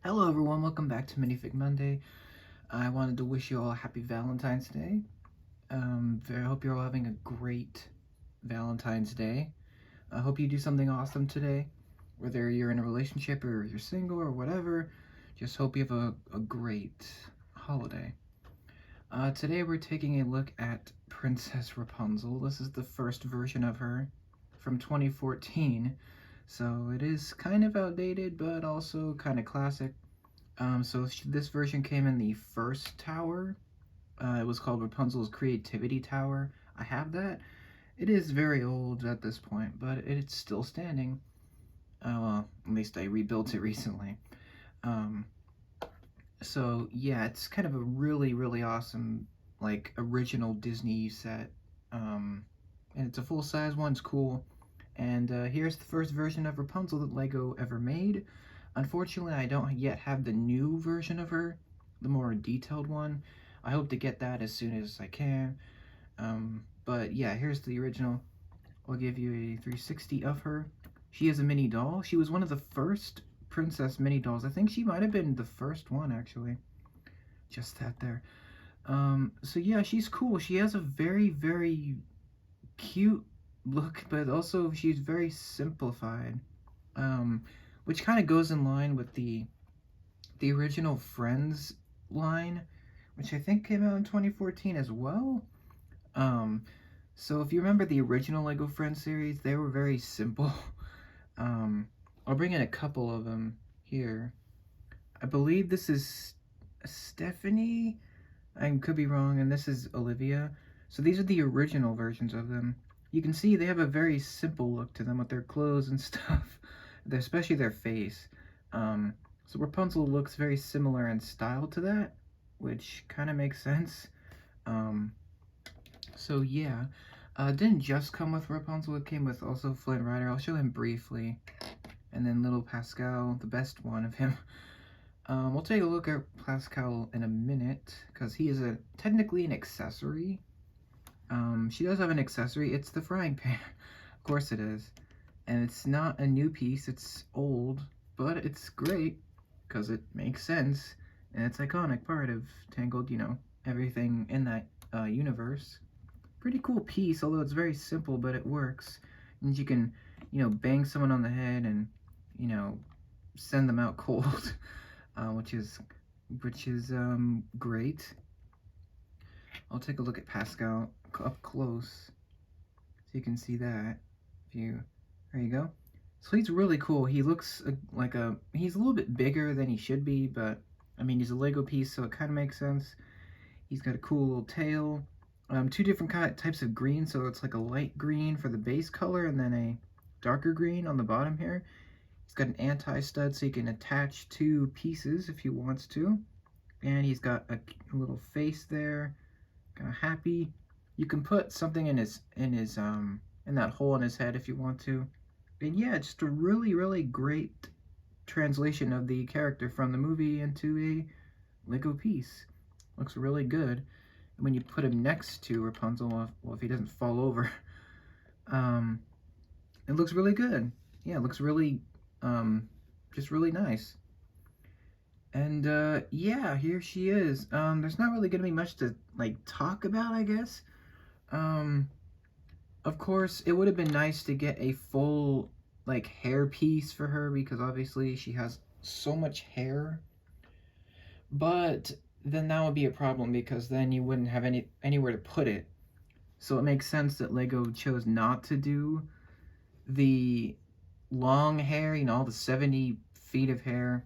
Hello everyone, welcome back to Minifig Monday. I wanted to wish you all a happy Valentine's Day. I hope you're all having a great Valentine's Day. I hope you do something awesome today, whether you're in a relationship or you're single or whatever. Just hope you have a great holiday. Today we're taking a look at Princess Rapunzel. This is the first version of her from 2014, so it is kind of outdated but also kind of classic. This version came in the first tower. It was called Rapunzel's Creativity Tower. I have that. It is very old at this point, but it's still standing. Well, at least I rebuilt it recently. Um, so yeah, it's kind of a really, really awesome, like, original Disney set. And it's a full-size one. It's cool. And here's the first version of Rapunzel that LEGO ever made. Unfortunately, I don't yet have the new version of her, the more detailed one. I hope to get that as soon as I can. But yeah, here's the original. I'll give you a 360 of her. She is a mini doll. She was one of the first princess mini dolls. I think she might have been the first one, actually. Just that there. So yeah, she's cool. She has a very, very cute look, but also she's very simplified. Which kind of goes in line with the original Friends line, which I think came out in 2014 as well. Um, so if you remember the original LEGO Friends series, they were very simple. I'll bring in a couple of them here. I believe this is Stephanie. I could be wrong, and this is Olivia. So these are the original versions of them. You can see they have a very simple look to them with their clothes and stuff, especially their face. So Rapunzel looks very similar in style to that, which kind of makes sense. Um, so yeah, it didn't just come with Rapunzel, it came with also Flynn Rider. I'll show him briefly. And then little Pascal, the best one of him. We'll take a look at Pascal in a minute, because he is technically an accessory. She does have an accessory. It's the frying pan. Of course it is. And it's not a new piece. It's old, but it's great because it makes sense. And it's iconic part of Tangled, everything in that universe. Pretty cool piece, although it's very simple, but it works. And you can, bang someone on the head and, you know, send them out cold, which is great. I'll take a look at Pascal up close so you can see that. There you go. So he's really cool. He looks he's a little bit bigger than he should be, but I mean, he's a Lego piece, so it kind of makes sense. He's got a cool little tail. Two different types of green, so it's like a light green for the base color and then a darker green on the bottom here. He's got an anti-stud so you can attach two pieces if he wants to. And he's got a little face there, kind of happy. You can put something in that hole in his head if you want to. And yeah, just a really, really great translation of the character from the movie into a Lego piece. Looks really good. And when you put him next to Rapunzel, well, if he doesn't fall over, it looks really good. Yeah, it looks really, just really nice. And yeah, here she is. There's not really gonna be much to talk about, I guess. Of course, it would have been nice to get a full hair piece for her because obviously she has so much hair. But then that would be a problem because then you wouldn't have anywhere to put it. So it makes sense that LEGO chose not to do the long hair, all the 70 feet of hair,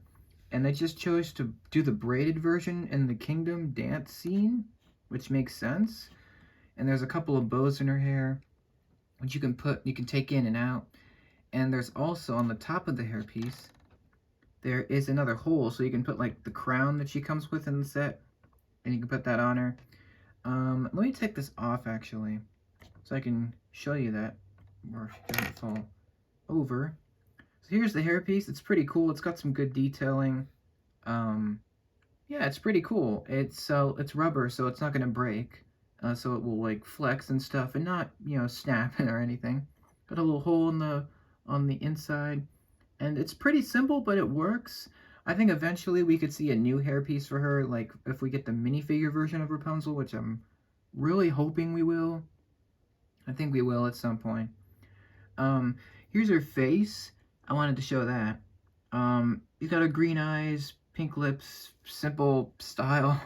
and they just chose to do the braided version in the kingdom dance scene, which makes sense. And there's a couple of bows in her hair, which you can take in and out. And there's also on the top of the hairpiece, there is another hole, so you can put the crown that she comes with in the set, and you can put that on her. Let me take this off actually, so I can show you that, or she doesn't fall over. So here's the hairpiece. It's pretty cool. It's got some good detailing. Yeah, it's pretty cool. It's rubber, so it's not gonna break. So it will flex and stuff, and not snap or anything. Got a little hole on the inside, and it's pretty simple, but it works. I think eventually we could see a new hairpiece for her, like if we get the minifigure version of Rapunzel, which I'm really hoping we will. I think we will at some point. Um, Here's her face. I wanted to show that. She's got her green eyes, pink lips, simple style.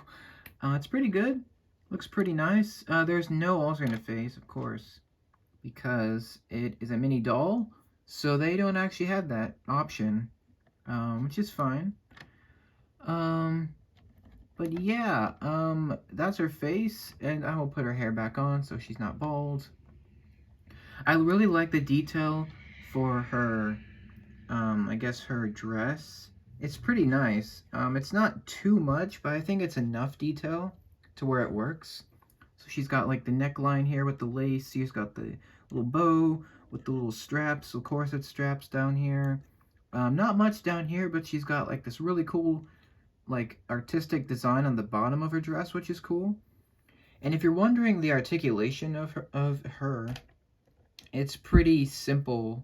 It's pretty good. Looks pretty nice. There's no alternate face, of course, because it is a mini doll, so they don't actually have that option, which is fine. Um, but yeah, that's her face, and I will put her hair back on so she's not bald. I really like the detail for her, I guess her dress. It's pretty nice. It's not too much, but I think it's enough detail to where it works. So she's got like the neckline here with the lace. She's got the little bow with the little straps, the corset straps down here. Not much down here, but she's got like this really cool, like artistic design on the bottom of her dress, which is cool. And if you're wondering the articulation of her, it's pretty simple.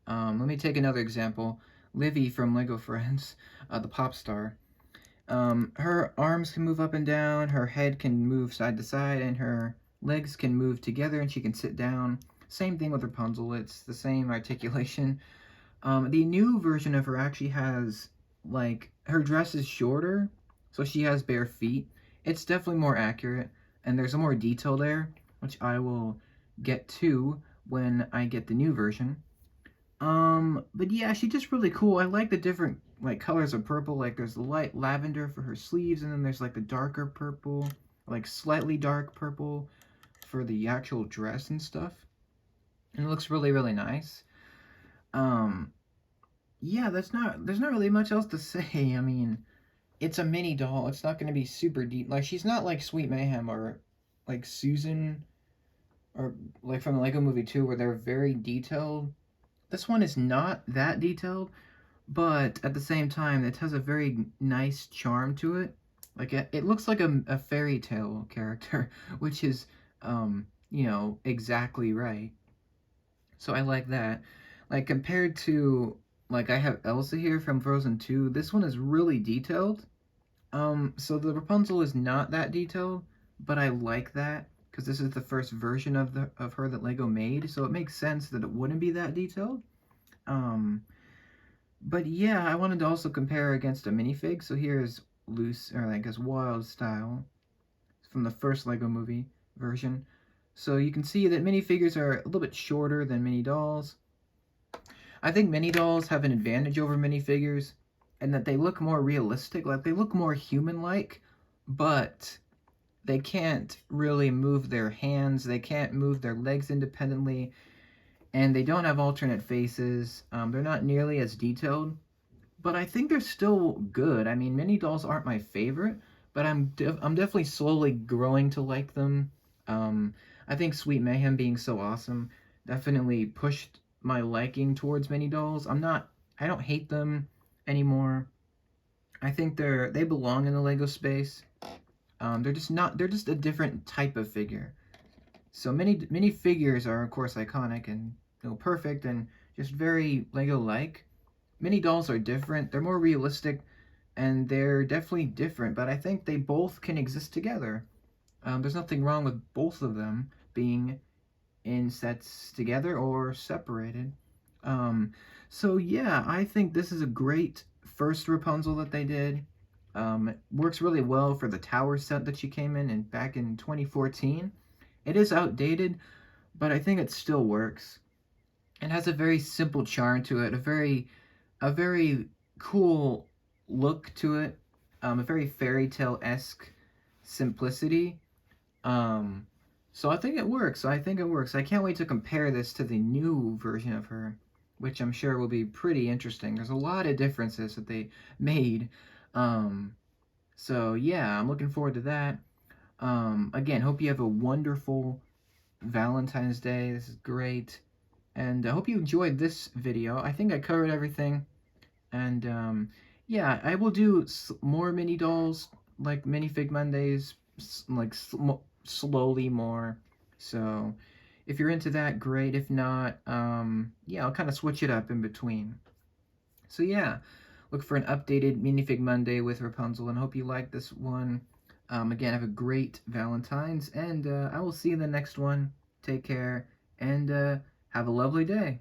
Let me take another example. Livy from Lego Friends, the pop star. Her arms can move up and down, her head can move side to side, and her legs can move together, and she can sit down. Same thing with Rapunzel, it's the same articulation. The new version of her actually has, like, her dress is shorter, so she has bare feet. It's definitely more accurate, and there's a more detail there, which I will get to when I get the new version. But yeah, she's just really cool. I like the different like colors of purple. Like there's the light lavender for her sleeves, and then there's like the darker purple, like slightly dark purple for the actual dress and stuff. And it looks really, really nice. Um, yeah, there's not really much else to say. I mean, it's a mini doll. It's not going to be super deep. Like she's not like Sweet Mayhem or like Susan or like from the Lego Movie 2 where they're very detailed. This one is not that detailed, but at the same time, it has a very nice charm to it. Like it looks like a fairy tale character, which is, exactly right. So I like that. Like compared to like I have Elsa here from Frozen 2, this one is really detailed. So the Rapunzel is not that detailed, but I like that because this is the first version of her that Lego made, so it makes sense that it wouldn't be that detailed. Um, but yeah, I wanted to also compare against a minifig. So here's loose, or I guess wild style from the first Lego movie version. So you can see that minifigures are a little bit shorter than mini dolls. I think mini dolls have an advantage over minifigures and that they look more realistic, like they look more human-like, but they can't really move their hands, they can't move their legs independently, and they don't have alternate faces. They're not nearly as detailed, but I think they're still good. I mean, mini dolls aren't my favorite, but I'm definitely slowly growing to like them. I think Sweet Mayhem being so awesome definitely pushed my liking towards mini dolls. I don't hate them anymore. I think they belong in the Lego space. They're just a different type of figure. So many figures are of course iconic and perfect and just very Lego like. Mini dolls are different. They're more realistic, and they're definitely different. But I think they both can exist together. There's nothing wrong with both of them being in sets together or separated. Um, so yeah, I think this is a great first Rapunzel that they did. It works really well for the tower set that she came in and back in 2014. It is outdated, but I think it still works. It has a very simple charm to it, a very cool look to it, a very fairy tale esque simplicity. Um, so I think it works. I think it works. I can't wait to compare this to the new version of her, which I'm sure will be pretty interesting. There's a lot of differences that they made. Um, so yeah, I'm looking forward to that. Again, hope you have a wonderful Valentine's Day. This is great. And I hope you enjoyed this video. I think I covered everything. And yeah, I will do more mini dolls, like minifig Mondays, like slowly more. So if you're into that, great. If not, yeah, I'll kind of switch it up in between. So yeah, look for an updated Minifig Monday with Rapunzel, and hope you like this one. Again, have a great Valentine's, and I will see you in the next one. Take care, and have a lovely day.